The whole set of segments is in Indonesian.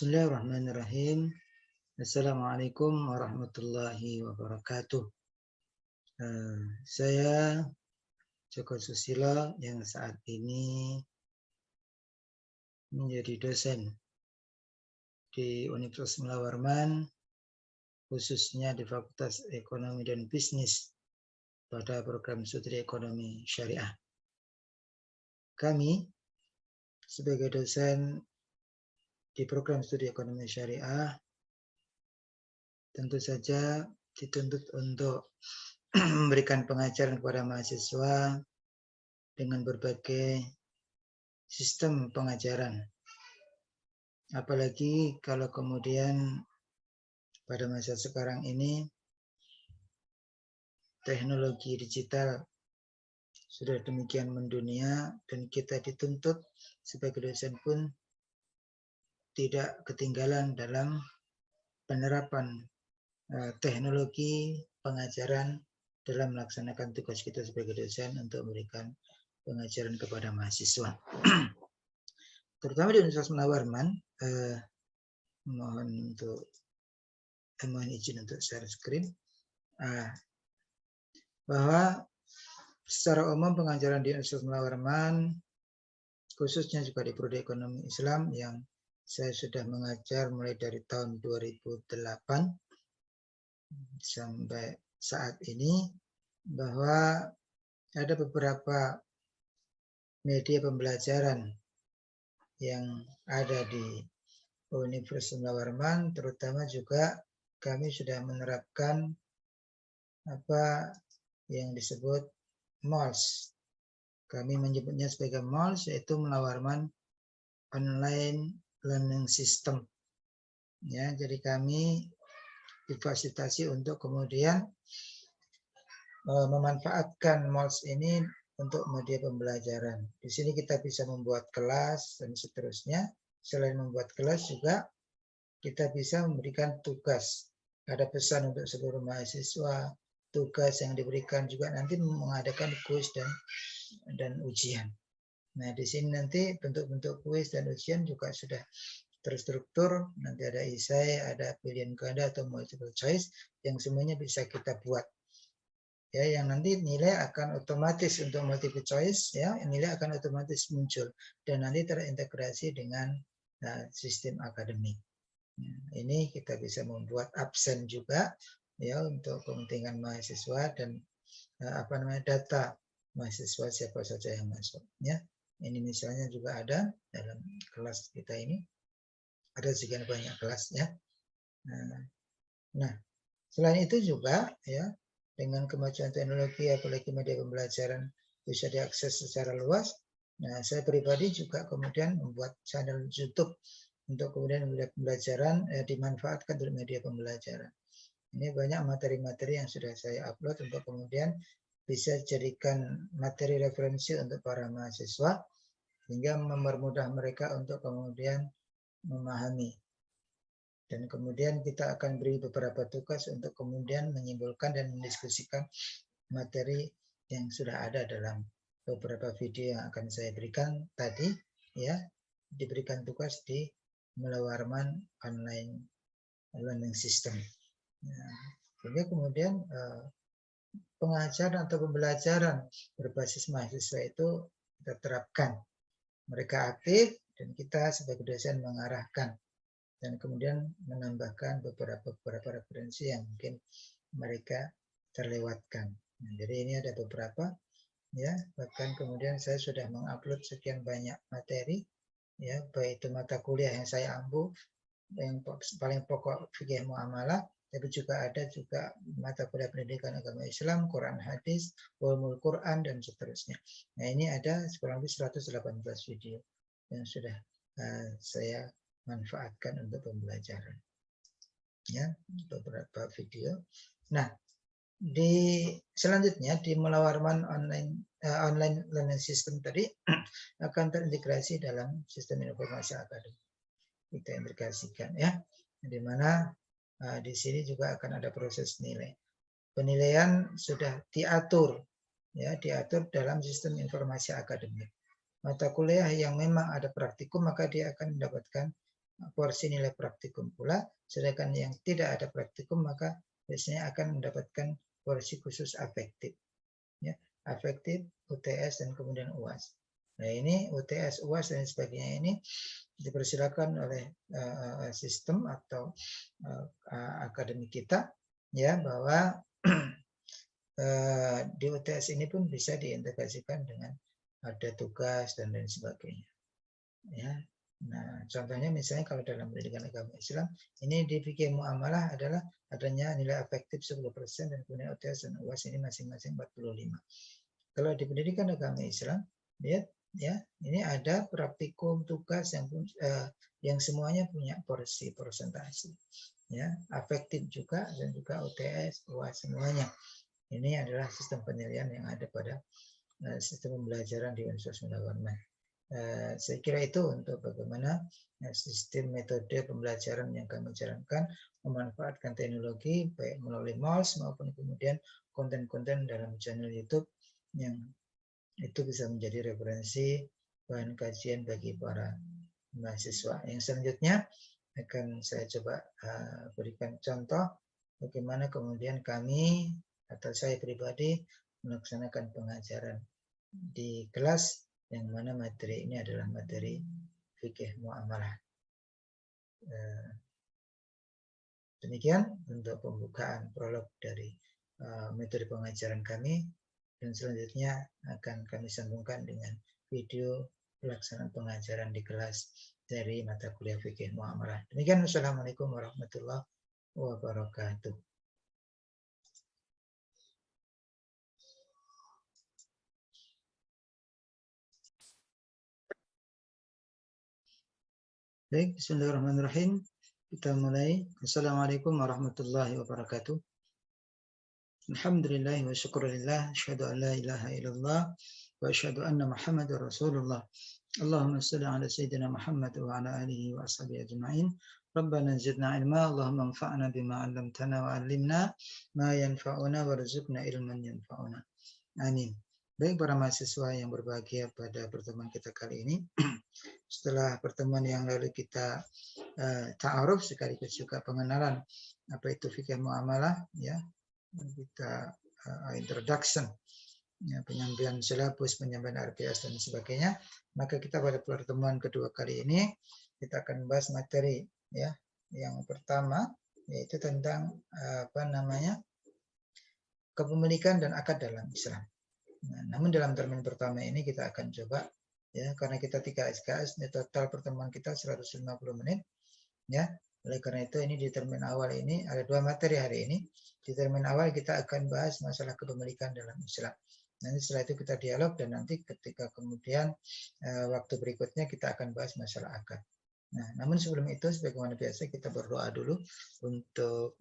Bismillahirrahmanirrahim. Assalamualaikum warahmatullahi wabarakatuh. Saya Joko Susilo yang saat ini menjadi dosen di Universitas Mula Warman, khususnya di Fakultas Ekonomi dan Bisnis pada program studi Ekonomi Syariah. Kami sebagai dosen di program studi Ekonomi Syariah tentu saja dituntut untuk memberikan pengajaran kepada mahasiswa dengan berbagai sistem pengajaran. Apalagi kalau kemudian pada masa sekarang ini teknologi digital sudah demikian mendunia dan kita dituntut sebagai dosen pun tidak ketinggalan dalam penerapan teknologi pengajaran dalam melaksanakan tugas kita sebagai dosen untuk memberikan pengajaran kepada mahasiswa. Terutama di Universitas Mula Warman, mohon izin untuk share screen, bahwa secara umum pengajaran di Universitas Mula Warman, khususnya juga di Prodi Ekonomi Islam yang saya sudah mengajar mulai dari tahun 2008 sampai saat ini, bahwa ada beberapa media pembelajaran yang ada di Universitas Mula Warman, terutama juga kami sudah menerapkan apa yang disebut MOLS. Kami menyebutnya sebagai MOLS, yaitu Mula Warman Online Learning System. Ya, jadi kami difasilitasi untuk kemudian memanfaatkan MOLS ini untuk media pembelajaran. Di sini kita bisa membuat kelas dan seterusnya. Selain membuat kelas juga kita bisa memberikan tugas. Ada pesan untuk seluruh mahasiswa, tugas yang diberikan juga nanti mengadakan kuis dan ujian. Nah, di sini nanti bentuk-bentuk kuis dan ujian juga sudah terstruktur. Nanti ada esai, ada pilihan ganda atau multiple choice yang semuanya bisa kita buat. Ya, yang nanti nilai akan otomatis untuk multiple choice, ya, nilai akan otomatis muncul dan nanti terintegrasi dengan sistem akademik. Ini kita bisa membuat absen juga, ya, untuk kepentingan mahasiswa dan data mahasiswa siapa saja yang masuk. Ya, ini misalnya juga ada dalam kelas kita ini. Ada sekian banyak kelas, ya. Nah, selain itu juga, ya, dengan kemajuan teknologi apalagi media pembelajaran bisa diakses secara luas. Nah, saya pribadi juga kemudian membuat channel YouTube untuk kemudian media pembelajaran dimanfaatkan untuk media pembelajaran. Ini banyak materi-materi yang sudah saya upload untuk kemudian bisa jadikan materi referensi untuk para mahasiswa sehingga mempermudah mereka untuk kemudian memahami. Dan kemudian kita akan beri beberapa tugas untuk kemudian menyimpulkan dan mendiskusikan materi yang sudah ada dalam beberapa video yang akan saya berikan tadi, ya, diberikan tugas di Mula Warman Online Learning System. Sehingga kemudian pengajaran atau pembelajaran berbasis mahasiswa itu kita terapkan. Mereka aktif dan kita sebagai dosen mengarahkan dan kemudian menambahkan beberapa referensi yang mungkin mereka terlewatkan. Nah, jadi ini ada beberapa, ya, bahkan kemudian saya sudah mengupload sekian banyak materi, ya, baik itu mata kuliah yang saya ambil yang paling pokok fikih muamalah, tapi juga ada juga mata kuliah pendidikan agama Islam, Quran hadis, ulumul Quran dan seterusnya. Nah, ini ada kurang lebih 118 video yang sudah saya manfaatkan untuk pembelajaran. Ya, beberapa video. Nah, selanjutnya di Mula Warman online learning system tadi akan terintegrasi dalam sistem informasi akademik. Kita integrasikan, ya, di mana di sini juga akan ada proses nilai. Penilaian sudah diatur, ya, diatur dalam sistem informasi akademik. Mata kuliah yang memang ada praktikum maka dia akan mendapatkan porsi nilai praktikum pula, sedangkan yang tidak ada praktikum maka biasanya akan mendapatkan porsi khusus afektif. Ya, afektif, UTS, dan kemudian UAS. Nah ini UTS, UAS, dan sebagainya ini dipersilakan oleh sistem atau akademik kita, ya, bahwa di UTS ini pun bisa diintegrasikan dengan ada tugas dan lain sebagainya. Ya, nah contohnya misalnya kalau dalam pendidikan agama Islam ini di fikih muamalah adalah adanya nilai efektif 10% dan kemudian UTS dan UAS ini masing-masing 45. Kalau di pendidikan agama Islam, lihat ya, ini ada praktikum, tugas yang semuanya punya porsi persentase. Ya, afektif juga dan juga UTS, UAS semuanya. Ini adalah sistem penilaian yang ada pada sistem pembelajaran di Universitas Mudah. Saya kira itu untuk bagaimana sistem metode pembelajaran yang kami jalankan memanfaatkan teknologi baik melalui MOOC maupun kemudian konten-konten dalam channel YouTube yang itu bisa menjadi referensi bahan kajian bagi para mahasiswa. Yang selanjutnya akan saya coba berikan contoh bagaimana kemudian kami atau saya pribadi melaksanakan pengajaran di kelas yang mana materi ini adalah materi fikih muamalah. Demikian untuk pembukaan prolog dari metode pengajaran kami, dan selanjutnya akan kami sambungkan dengan video pelaksanaan pengajaran di kelas dari mata kuliah fikih muamalah. Demikian, wassalamualaikum warahmatullahi wabarakatuh. Baik, bismillahirrahmanirrahim. Kita mulai. Assalamualaikum warahmatullahi wabarakatuh. Alhamdulillah wa syukurillah. Asyhadu an la ilaha illallah wa asyhadu anna Muhammadar Rasulullah. Allahumma salli ala sayyidina Muhammad wa ala alihi wa ashabihi ajma'in. Rabbana zidna ilma, Allahumma anfa'na bima 'allamtana wa 'allimna ma yanfa'una warzuqna ilman yanfa'una. Amin. Baik para mahasiswa yang berbahagia pada pertemuan kita kali ini. Setelah pertemuan yang lalu kita ta'aruf sekaligus juga pengenalan apa itu fikih muamalah, ya, kita introduction, ya, penyampaian silabus, penyampaian RPS dan sebagainya. Maka kita pada pertemuan kedua kali ini kita akan membahas materi, ya, yang pertama yaitu tentang kepemilikan dan akad dalam Islam. Nah, namun dalam termin pertama ini kita akan coba, ya, karena kita 3 SKS, total pertemuan kita 150 menit, ya. Oleh karena itu ini di termin awal ini ada 2 materi hari ini. Di termin awal kita akan bahas masalah kepemilikan dalam Islam. Nanti setelah itu kita dialog dan nanti ketika kemudian waktu berikutnya kita akan bahas masalah akad. Nah, namun sebelum itu sebagaimana biasa kita berdoa dulu untuk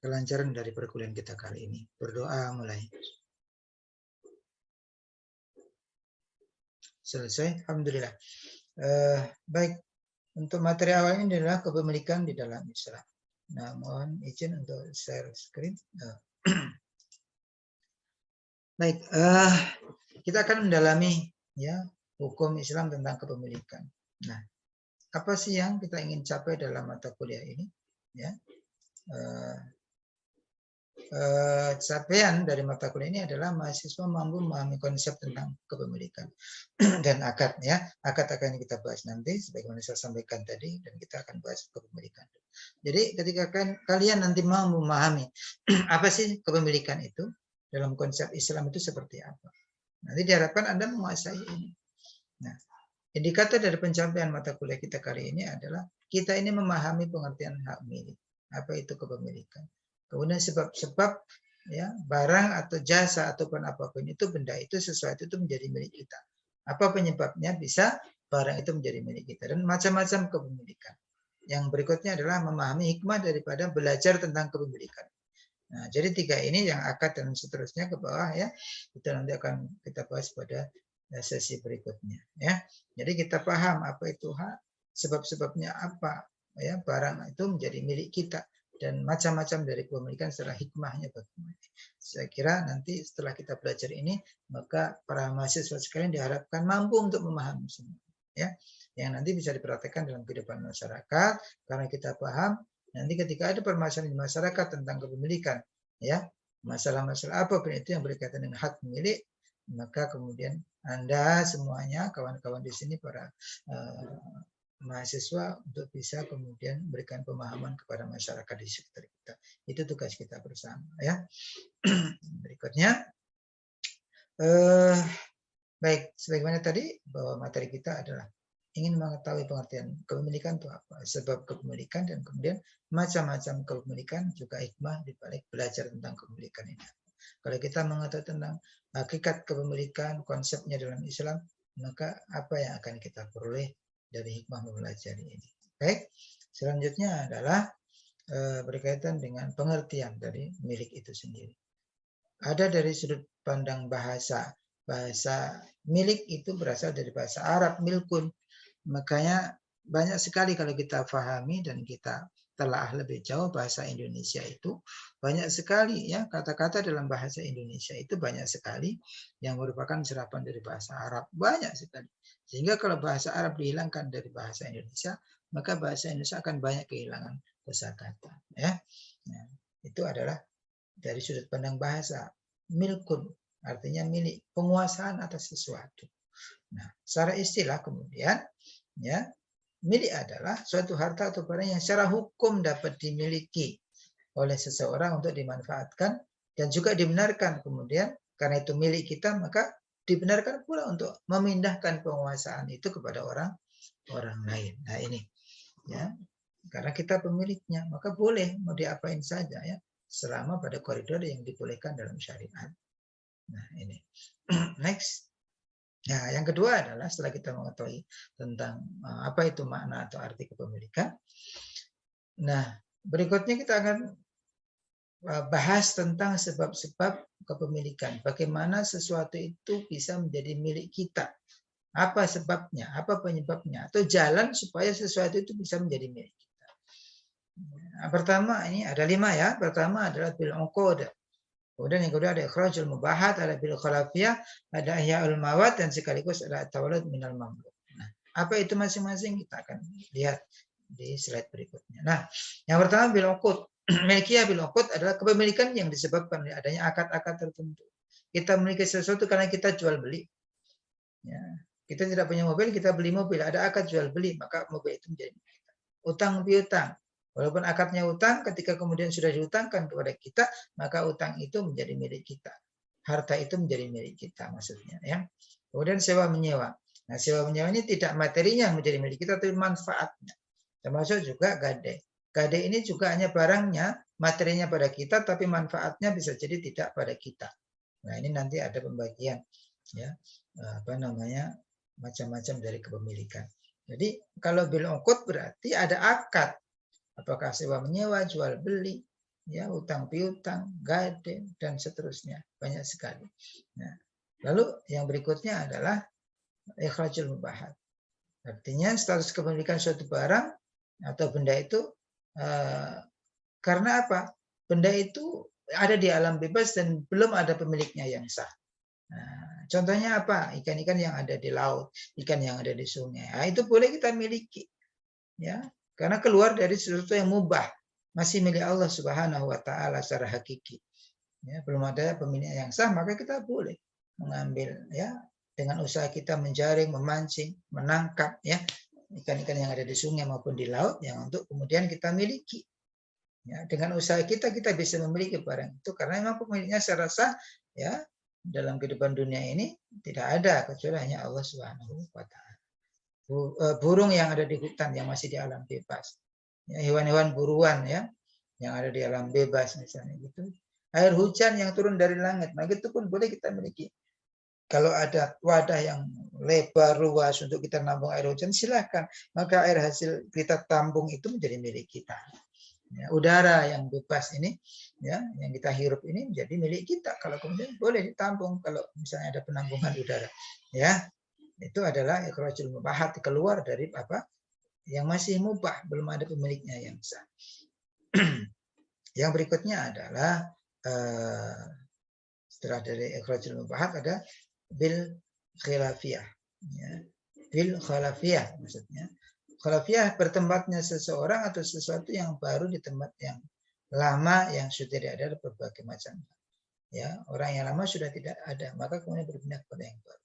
kelancaran dari perkuliahan kita kali ini. Berdoa mulai. Selesai. Alhamdulillah. Baik. Untuk materi awal ini adalah kepemilikan di dalam Islam. Nah, mohon izin untuk share screen. Baik. Kita akan mendalami, ya, hukum Islam tentang kepemilikan. Nah, apa sih yang kita ingin capai dalam mata kuliah ini? Ya. Capaian dari mata kuliah ini adalah mahasiswa mampu memahami konsep tentang kepemilikan dan akad, ya. Akad akan kita bahas nanti sebagaimana saya sampaikan tadi, dan kita akan bahas kepemilikan. Jadi ketika kalian nanti mau memahami apa sih kepemilikan itu dalam konsep Islam itu seperti apa, nanti diharapkan Anda menguasai ini. Nah, indikator dari pencapaian mata kuliah kita kali ini adalah kita ini memahami pengertian hak milik. Apa itu kepemilikan? Kemudian sebab-sebab, ya, barang atau jasa ataupun apapun itu, benda itu, sesuatu itu menjadi milik kita. Apa penyebabnya bisa barang itu menjadi milik kita, dan macam-macam kepemilikan. Yang berikutnya adalah memahami hikmah daripada belajar tentang kepemilikan. Nah, jadi 3 ini yang akad dan seterusnya ke bawah, ya. Itu nanti akan kita bahas pada sesi berikutnya, ya. Jadi kita paham apa itu hak, sebab-sebabnya apa, ya, barang itu menjadi milik kita, dan macam-macam dari kepemilikan secara hikmahnya bagaimana. Saya kira nanti setelah kita belajar ini, maka para mahasiswa sekalian diharapkan mampu untuk memahami semua. ya, yang nanti bisa dipraktekkan dalam kehidupan masyarakat karena kita paham nanti ketika ada permasalahan di masyarakat tentang kepemilikan, ya, masalah-masalah apapun itu yang berkaitan dengan hak milik, maka kemudian Anda semuanya, kawan-kawan di sini, para mahasiswa, untuk bisa kemudian memberikan pemahaman kepada masyarakat di sekitar kita. Itu tugas kita bersama, ya. Berikutnya, baik, sebagaimana tadi bahwa materi kita adalah ingin mengetahui pengertian kepemilikan itu apa, sebab kepemilikan, dan kemudian macam-macam kepemilikan, juga hikmah di balik belajar tentang kepemilikan ini. Kalau kita mengetahui tentang hakikat kepemilikan, konsepnya dalam Islam, maka apa yang akan kita peroleh dari hikmah mempelajari ini. Baik, selanjutnya adalah berkaitan dengan pengertian dari milik itu sendiri. Ada dari sudut pandang bahasa. Bahasa milik itu berasal dari bahasa Arab, milkun. Makanya banyak sekali kalau kita pahami dan kita telah lebih jauh bahasa Indonesia itu, banyak sekali ya kata-kata dalam bahasa Indonesia itu banyak sekali yang merupakan serapan dari bahasa Arab, banyak sekali. Sehingga kalau bahasa Arab dihilangkan dari bahasa Indonesia, maka bahasa Indonesia akan banyak kehilangan kosakata, ya. Nah, itu adalah dari sudut pandang bahasa. Milkun artinya milik, penguasaan atas sesuatu. Nah, secara istilah kemudian, ya, milik adalah suatu harta atau barang yang secara hukum dapat dimiliki oleh seseorang untuk dimanfaatkan dan juga dibenarkan kemudian karena itu milik kita, maka dibenarkan pula untuk memindahkan penguasaan itu kepada orang lain. Nah, ini ya, karena kita pemiliknya, maka boleh mau diapain saja ya, selama pada koridor yang dibolehkan dalam syariat. Nah, ini. Next. Nah, yang kedua adalah setelah kita mengetahui tentang apa itu makna atau arti kepemilikan. Nah, berikutnya kita akan bahas tentang sebab-sebab kepemilikan. Bagaimana sesuatu itu bisa menjadi milik kita. Apa sebabnya, apa penyebabnya, atau jalan supaya sesuatu itu bisa menjadi milik kita. Nah, pertama, ini ada 5 ya. Pertama adalah bil uqud. Kemudian yang kedua ada ikhrajul mubahat, ada bil khalafiyah, ada ihyaul mawat, dan sekaligus ada tawallud minal mamluk. Nah, apa itu masing-masing kita akan lihat di slide berikutnya. Nah, yang pertama bil uqud. Milkiyah bil uqud adalah kepemilikan yang disebabkan oleh adanya akad-akad tertentu. Kita memiliki sesuatu karena kita jual beli. Ya, kita tidak punya mobil, kita beli mobil, ada akad jual beli, maka mobil itu menjadi milik kita. Utang piutang. Walaupun akadnya utang, ketika kemudian sudah diutangkan kepada kita, maka utang itu menjadi milik kita. Harta itu menjadi milik kita maksudnya, ya. Kemudian sewa menyewa. Nah, sewa menyewa ini tidak materinya menjadi milik kita, tapi manfaatnya. Termasuk juga gade. Gade ini juga hanya barangnya, materinya pada kita, tapi manfaatnya bisa jadi tidak pada kita. Nah, ini nanti ada pembagian, ya, apa namanya, macam-macam dari kepemilikan. Jadi kalau bil uqud berarti ada akad. Apakah sewa menyewa, jual beli, ya, utang piutang, gade, dan seterusnya, banyak sekali. Nah, lalu yang berikutnya adalah ikhrajul mubahat. Artinya status kepemilikan suatu barang atau benda itu karena apa? Benda itu ada di alam bebas dan belum ada pemiliknya yang sah. Nah, contohnya apa? Ikan-ikan yang ada di laut, ikan yang ada di sungai. Nah, itu boleh kita miliki, ya. Karena keluar dari sesuatu yang mubah, masih milik Allah Subhanahu wa taala secara hakiki. Ya, belum ada pemilik yang sah, maka kita boleh mengambil, ya, dengan usaha kita menjaring, memancing, menangkap, ya, ikan-ikan yang ada di sungai maupun di laut yang untuk kemudian kita miliki. Ya, dengan usaha kita bisa memiliki barang itu karena memang pemiliknya secara sah, ya, dalam kehidupan dunia ini tidak ada kecuali hanya Allah Subhanahu wa taala. Burung yang ada di hutan yang masih di alam bebas, ya, hewan-hewan buruan, ya, yang ada di alam bebas misalnya gitu. Air hujan yang turun dari langit, maka itu pun boleh kita miliki. Kalau ada wadah yang lebar luas untuk kita nampung air hujan, silahkan. Maka air hasil kita tampung itu menjadi milik kita. Ya, udara yang bebas ini, ya, yang kita hirup ini menjadi milik kita. Kalau kemudian boleh ditampung kalau misalnya ada penampungan udara, ya. Itu adalah ikhrajul mubahat, keluar dari apa yang masih mubah, belum ada pemiliknya yang sah. Yang berikutnya adalah setelah dari ikhrajul mubahat ada bil khilafiyah, ya. bil khalafiyah, maksudnya khalafiyah bertempatnya seseorang atau sesuatu yang baru di tempat yang lama yang sudah tidak ada berbagai macam. Ya, orang yang lama sudah tidak ada, maka kemudian berpindah kepada yang baru.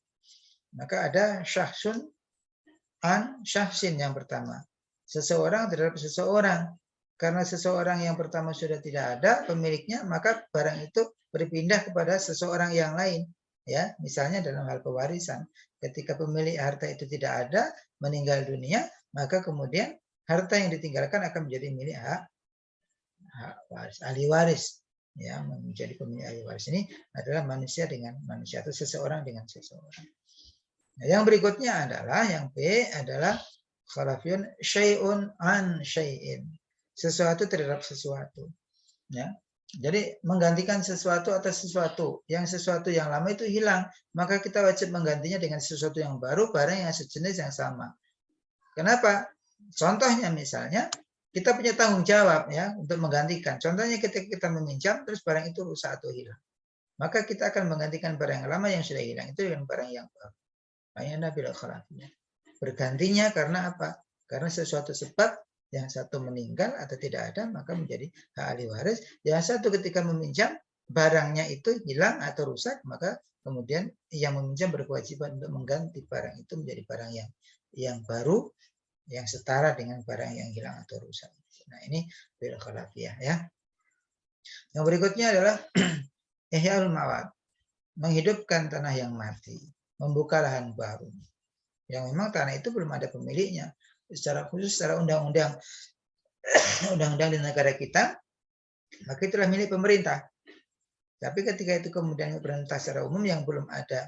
Maka ada syahsun an syahsin yang pertama. Seseorang terhadap seseorang. Karena seseorang yang pertama sudah tidak ada pemiliknya, maka barang itu berpindah kepada seseorang yang lain. Ya, misalnya dalam hal pewarisan, ketika pemilik harta itu tidak ada, meninggal dunia, maka kemudian harta yang ditinggalkan akan menjadi milik hak waris, ahli waris. Ya, menjadi pemilik ahli waris ini adalah manusia dengan manusia atau seseorang dengan seseorang. Nah, yang berikutnya adalah yang B adalah khalafiyun syai'un an syai'in. Sesuatu terhadap sesuatu. Ya. Jadi menggantikan sesuatu atas sesuatu. Yang sesuatu yang lama itu hilang, maka kita wajib menggantinya dengan sesuatu yang baru, barang yang sejenis yang sama. Kenapa? Contohnya misalnya kita punya tanggung jawab ya untuk menggantikan. Contohnya ketika kita meminjam terus barang itu rusak atau hilang. Maka kita akan menggantikan barang yang lama yang sudah hilang itu dengan barang yang baru. Makanya bil khalafiyah. Bergantinya karena apa? Karena sesuatu sebab yang satu meninggal atau tidak ada maka menjadi hak ahli waris. Yang satu ketika meminjam barangnya itu hilang atau rusak maka kemudian yang meminjam berkewajiban untuk mengganti barang itu menjadi barang yang baru yang setara dengan barang yang hilang atau rusak. Nah ini bil khalafiyah ya. Yang berikutnya adalah ihya'ul mawad, menghidupkan tanah yang mati, membuka lahan baru. Yang memang tanah itu belum ada pemiliknya. Secara khusus, secara undang-undang di negara kita, maka itulah milik pemerintah. Tapi ketika itu kemudian pemerintah secara umum yang belum ada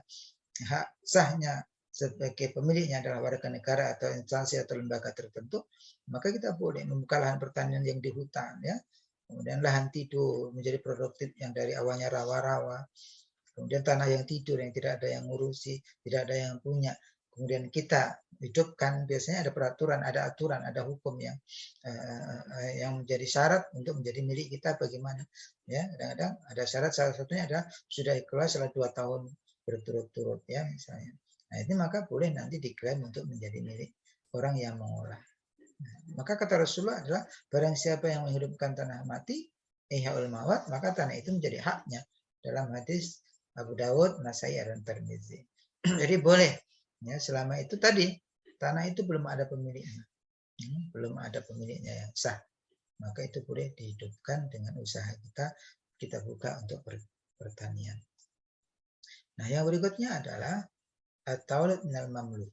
hak sahnya sebagai pemiliknya adalah warga negara atau instansi atau lembaga tertentu, maka kita boleh membuka lahan pertanian yang di hutan, ya. Kemudian lahan tidur menjadi produktif yang dari awalnya rawa-rawa. Kemudian tanah yang tidur yang tidak ada yang ngurusi, tidak ada yang punya. Kemudian kita hidupkan, biasanya ada peraturan, ada aturan, ada hukum yang menjadi syarat untuk menjadi milik kita bagaimana. Ya, kadang-kadang ada syarat, salah satunya adalah sudah ikhlas selama 2 tahun berturut-turut ya misalnya. Nah ini maka boleh nanti diklaim untuk menjadi milik orang yang mengolah. Nah, maka kata Rasulullah adalah barang siapa yang menghidupkan tanah mati, ihyaul mawat, maka tanah itu menjadi haknya. Dalam hadis Abu Dawud, Nasai, dan Tirmizi. Jadi boleh. Ya, selama itu tadi tanah itu belum ada pemiliknya, belum ada pemiliknya yang sah, maka itu boleh dihidupkan dengan usaha kita buka untuk pertanian. Nah, yang berikutnya adalah at-tawalud minal mamluk.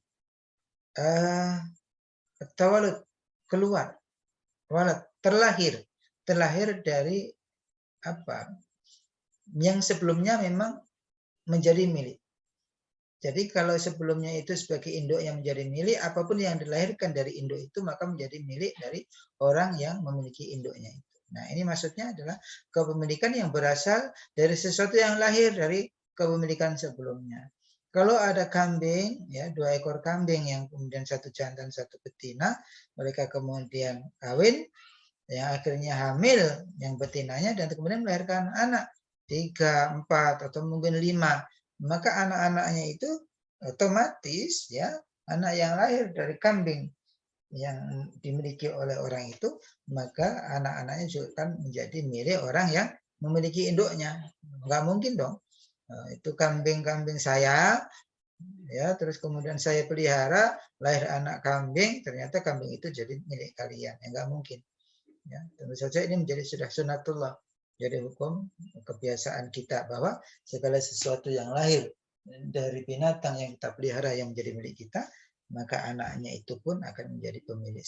At-tawalud keluar, walad terlahir dari apa? Yang sebelumnya memang menjadi milik. Jadi kalau sebelumnya itu sebagai induk yang menjadi milik, apapun yang dilahirkan dari induk itu maka menjadi milik dari orang yang memiliki induknya itu. Nah ini maksudnya adalah kepemilikan yang berasal dari sesuatu yang lahir dari kepemilikan sebelumnya. Kalau ada kambing, ya 2 ekor kambing yang kemudian satu jantan satu betina, mereka kemudian kawin, yang akhirnya hamil yang betinanya dan kemudian melahirkan anak 3, 4 atau mungkin 5. Maka anak-anaknya itu otomatis ya anak yang lahir dari kambing yang dimiliki oleh orang itu, maka anak-anaknya juga akan menjadi milik orang yang memiliki induknya. Nggak mungkin dong. Itu kambing-kambing saya, ya terus kemudian saya pelihara, lahir anak kambing, ternyata kambing itu jadi milik kalian. Ya, nggak mungkin. Ya, tentu saja ini menjadi sudah sunatullah. Jadi hukum kebiasaan kita bahwa segala sesuatu yang lahir dari binatang yang kita pelihara yang menjadi milik kita, maka anaknya itu pun akan menjadi pemilik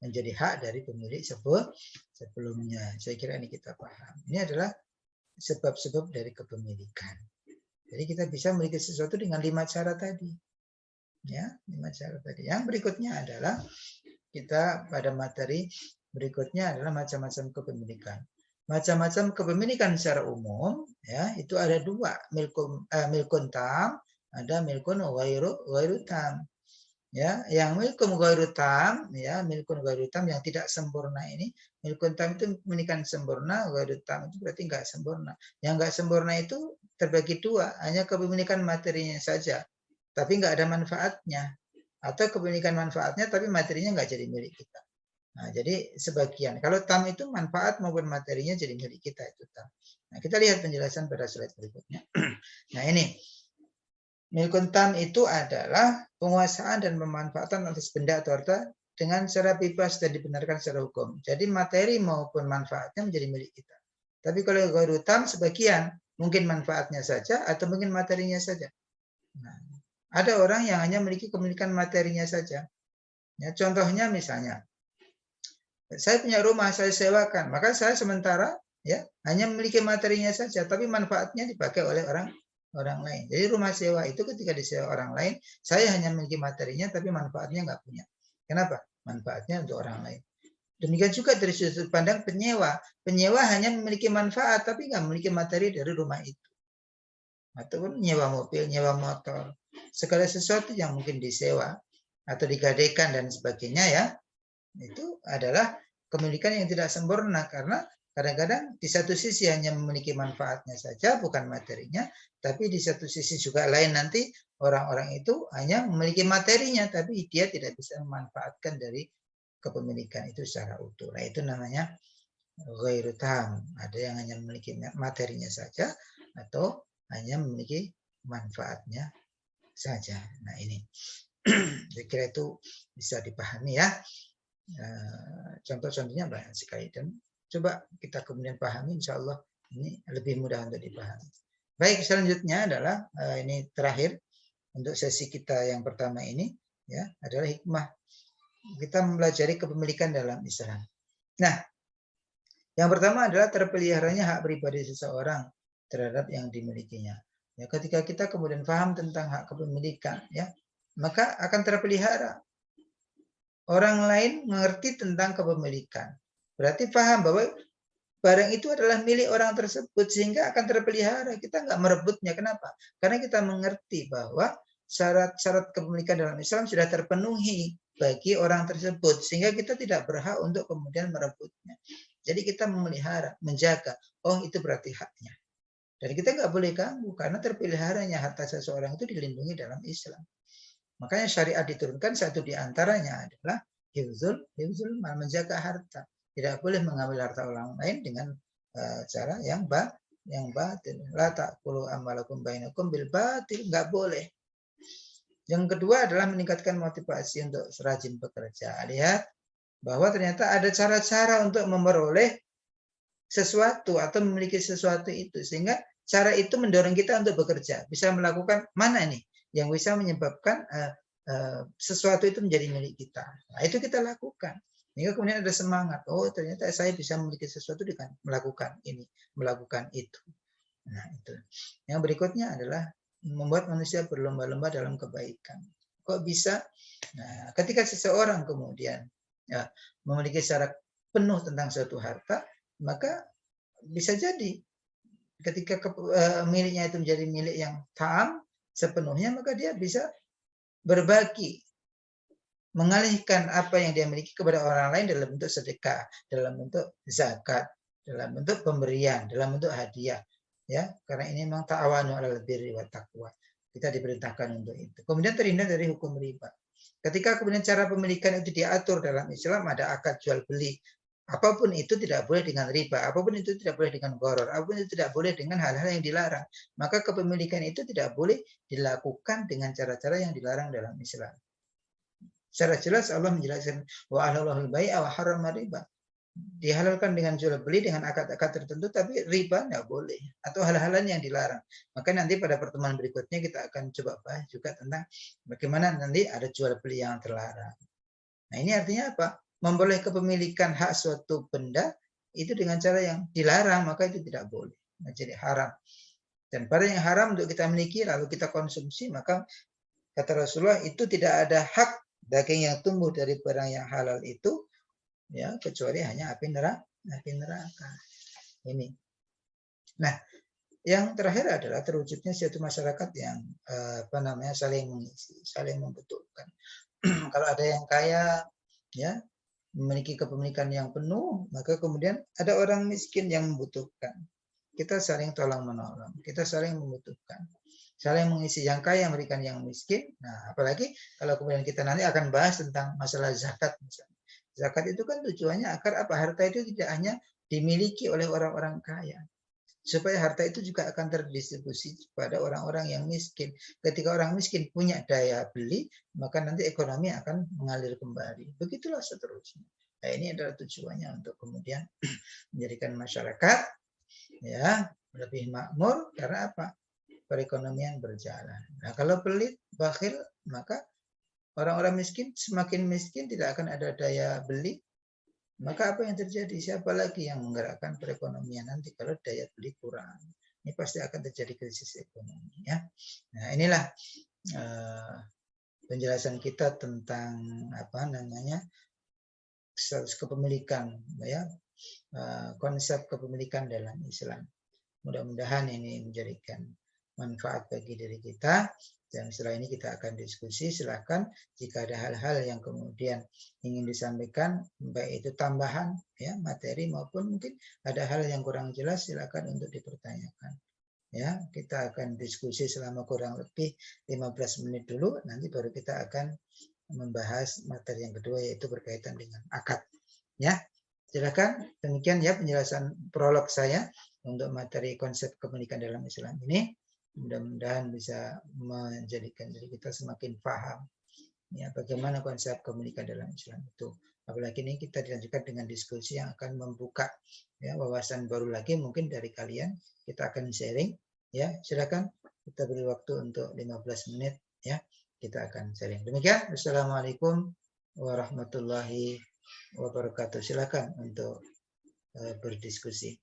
menjadi hak dari pemilik sebelumnya. Saya kira ini kita paham. Ini adalah sebab-sebab dari kepemilikan. Jadi kita bisa memiliki sesuatu dengan 5 cara tadi. Ya, 5 cara tadi. Yang berikutnya adalah kita pada materi berikutnya adalah macam-macam kepemilikan. Macam-macam kepemilikan secara umum ya itu ada 2, milkun tam, ada milkun ghairu tam. Ya, yang milkun ghairu tam ya, milkun ghairu tam yang tidak sempurna ini, milkun tam itu kepemilikan sempurna, ghairu tam itu berarti enggak sempurna. Yang enggak sempurna itu terbagi 2, hanya kepemilikan materinya saja, tapi enggak ada manfaatnya. atau kepemilikan manfaatnya tapi materinya nggak jadi milik kita. Nah, jadi sebagian. Kalau tam itu manfaat maupun materinya jadi milik kita itu tam. Nah, kita lihat penjelasan pada slide berikutnya. Nah, ini milkun tam itu adalah penguasaan dan pemanfaatan atas benda atau harta dengan cara bebas dan dibenarkan secara hukum. Jadi materi maupun manfaatnya menjadi milik kita. Tapi kalau ghairu tam sebagian, mungkin manfaatnya saja atau mungkin materinya saja. Nah, ada orang yang hanya memiliki kepemilikan materinya saja. Ya, contohnya misalnya, saya punya rumah, saya sewakan, maka saya sementara ya hanya memiliki materinya saja, tapi manfaatnya dipakai oleh orang lain. Jadi rumah sewa itu ketika disewa orang lain, saya hanya memiliki materinya, tapi manfaatnya nggak punya. Kenapa? Manfaatnya untuk orang lain. Demikian juga dari sudut pandang penyewa. Penyewa hanya memiliki manfaat, tapi nggak memiliki materi dari rumah itu. Ataupun nyewa mobil, nyewa motor, segala sesuatu yang mungkin disewa atau digadaikan dan sebagainya ya, itu adalah kepemilikan yang tidak sempurna karena kadang-kadang di satu sisi hanya memiliki manfaatnya saja, bukan materinya, tapi di satu sisi juga lain nanti orang-orang itu hanya memiliki materinya, tapi dia tidak bisa memanfaatkan dari kepemilikan itu secara utuh. Nah, itu namanya ghairu tam. Ada yang hanya memiliki materinya saja atau hanya memiliki manfaatnya saja. Nah, ini saya kira itu bisa dipahami ya. Contoh-contohnya banyak sekali dan coba kita kemudian pahami, insya Allah ini lebih mudah untuk dipahami. Baik, selanjutnya adalah ini terakhir untuk sesi kita yang pertama ini ya, adalah hikmah kita mempelajari kepemilikan dalam Islam. Nah, yang pertama adalah terpeliharanya hak pribadi seseorang terhadap yang dimilikinya. Ya, ketika kita kemudian paham tentang hak kepemilikan, ya, maka akan terpelihara. Orang lain mengerti tentang kepemilikan. Berarti paham bahwa barang itu adalah milik orang tersebut sehingga akan terpelihara. Kita nggak merebutnya. Kenapa? Karena kita mengerti bahwa syarat-syarat kepemilikan dalam Islam sudah terpenuhi bagi orang tersebut sehingga kita tidak berhak untuk kemudian merebutnya. Jadi kita memelihara, menjaga. Oh, itu berarti haknya. Dan kita nggak boleh ganggu karena terpeliharanya harta seseorang itu dilindungi dalam Islam. Makanya syariat diturunkan, satu di antaranya adalah hifzul mal, menjaga harta. Tidak boleh mengambil harta orang lain dengan cara yang batil. La ta'kulu amwalakum bainakum bil batil, nggak boleh. Yang kedua adalah meningkatkan motivasi untuk rajin bekerja. Lihat bahwa ternyata ada cara-cara untuk memperoleh sesuatu atau memiliki sesuatu itu, sehingga cara itu mendorong kita untuk bekerja, bisa melakukan mana nih yang bisa menyebabkan sesuatu itu menjadi milik kita. Nah, itu kita lakukan. Hingga kemudian ada semangat. Oh, ternyata saya bisa memiliki sesuatu dengan melakukan ini, melakukan itu. Nah, itu. Yang berikutnya adalah membuat manusia berlomba-lomba dalam kebaikan. Kok bisa? Nah, ketika seseorang kemudian ya, memiliki syarat penuh tentang suatu harta, maka bisa jadi ketika miliknya itu menjadi milik yang tam sepenuhnya, maka dia bisa berbagi, mengalihkan apa yang dia miliki kepada orang lain dalam bentuk sedekah, dalam bentuk zakat, dalam bentuk pemberian, dalam bentuk hadiah. Ya, karena ini memang ta'awanu 'alal birri wat taqwa. Kita diperintahkan untuk itu. Kemudian terhindar dari hukum riba. Ketika kemudian cara pemilikan itu diatur dalam Islam, ada akad jual beli. Apapun itu tidak boleh dengan riba, apapun itu tidak boleh dengan gharar, apapun itu tidak boleh dengan hal-hal yang dilarang. Maka kepemilikan itu tidak boleh dilakukan dengan cara-cara yang dilarang dalam Islam. Secara jelas Allah menjelaskan wa ahalallahul bai'a wa harrama riba. Dihalalkan dengan jual beli dengan akad-akad tertentu, tapi riba tidak boleh atau hal-hal yang dilarang. Maka nanti pada pertemuan berikutnya kita akan coba bahas juga tentang bagaimana nanti ada jual beli yang terlarang. Nah, ini artinya apa? Memperoleh kepemilikan hak suatu benda itu dengan cara yang dilarang, maka itu tidak boleh, menjadi haram. Dan pada yang haram untuk kita miliki lalu kita konsumsi, maka kata Rasulullah itu tidak ada hak daging yang tumbuh dari barang yang halal itu ya kecuali hanya api neraka. Ini. Nah, yang terakhir adalah terwujudnya suatu masyarakat yang saling mengisi, saling membutuhkan. Kalau ada yang kaya ya memiliki kepemilikan yang penuh, maka kemudian ada orang miskin yang membutuhkan. Kita saling tolong menolong, kita saling membutuhkan. saling mengisi, yang kaya memberikan yang miskin. Nah, apalagi kalau kemudian kita nanti akan bahas tentang masalah zakat misalnya. Zakat itu kan tujuannya agar apa? Harta itu tidak hanya dimiliki oleh orang-orang kaya, supaya harta itu juga akan terdistribusi kepada orang-orang yang miskin. Ketika orang miskin punya daya beli, maka nanti ekonomi akan mengalir kembali. Begitulah seterusnya. Nah, ini adalah tujuannya untuk kemudian menjadikan masyarakat ya lebih makmur, karena apa? Perekonomian berjalan. Nah, kalau pelit, bakhil, maka orang-orang miskin semakin miskin, tidak akan ada daya beli. Maka apa yang terjadi? Siapa lagi yang menggerakkan perekonomian nanti kalau daya beli kurang? Ini pasti akan terjadi krisis ekonomi, ya. Nah, inilah penjelasan kita tentang apa namanya kepemilikan, ya, konsep kepemilikan dalam Islam. Mudah-mudahan ini menjadikan manfaat bagi diri kita. Dan setelah ini kita akan diskusi. Silakan jika ada hal-hal yang kemudian ingin disampaikan, baik itu tambahan ya materi maupun mungkin ada hal yang kurang jelas, silakan untuk dipertanyakan. Ya, kita akan diskusi selama kurang lebih 15 menit dulu. Nanti baru kita akan membahas materi yang kedua, yaitu berkaitan dengan akad. Ya, silakan. Demikian ya penjelasan prolog saya untuk materi konsep kepemilikan dalam Islam ini. Mudah-mudahan bisa menjadikan diri kita semakin paham ya bagaimana konsep kepemilikan dalam Islam itu. Apalagi ini kita dilanjutkan dengan diskusi yang akan membuka ya wawasan baru lagi mungkin dari kalian. Kita akan sharing ya. Silakan kita beri waktu untuk 15 menit ya. Kita akan sharing. Demikian. Wassalamualaikum warahmatullahi wabarakatuh. Silakan untuk berdiskusi.